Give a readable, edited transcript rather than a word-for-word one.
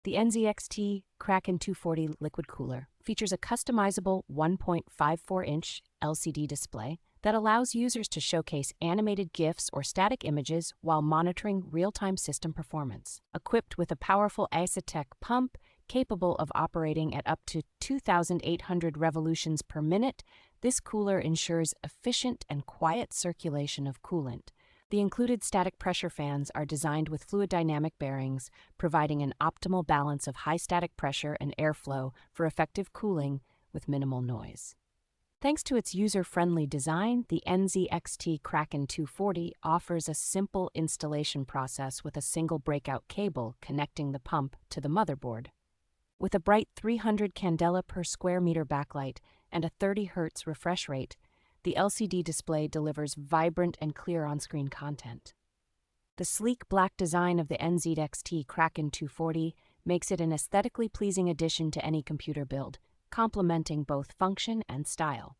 The NZXT Kraken 240 liquid cooler features a customizable 1.54-inch LCD display that allows users to showcase animated GIFs or static images while monitoring real-time system performance. Equipped with a powerful Asetek pump capable of operating at up to 2,800 revolutions per minute, this cooler ensures efficient and quiet circulation of coolant. The included static pressure fans are designed with fluid dynamic bearings, providing an optimal balance of high static pressure and airflow for effective cooling with minimal noise. Thanks to its user-friendly design, the NZXT Kraken 240 offers a simple installation process with a single breakout cable connecting the pump to the motherboard. With a bright 300 candela per square meter backlight and a 30 Hz refresh rate, the LCD display delivers vibrant and clear on-screen content. The sleek black design of the NZXT Kraken 240 makes it an aesthetically pleasing addition to any computer build, complementing both function and style.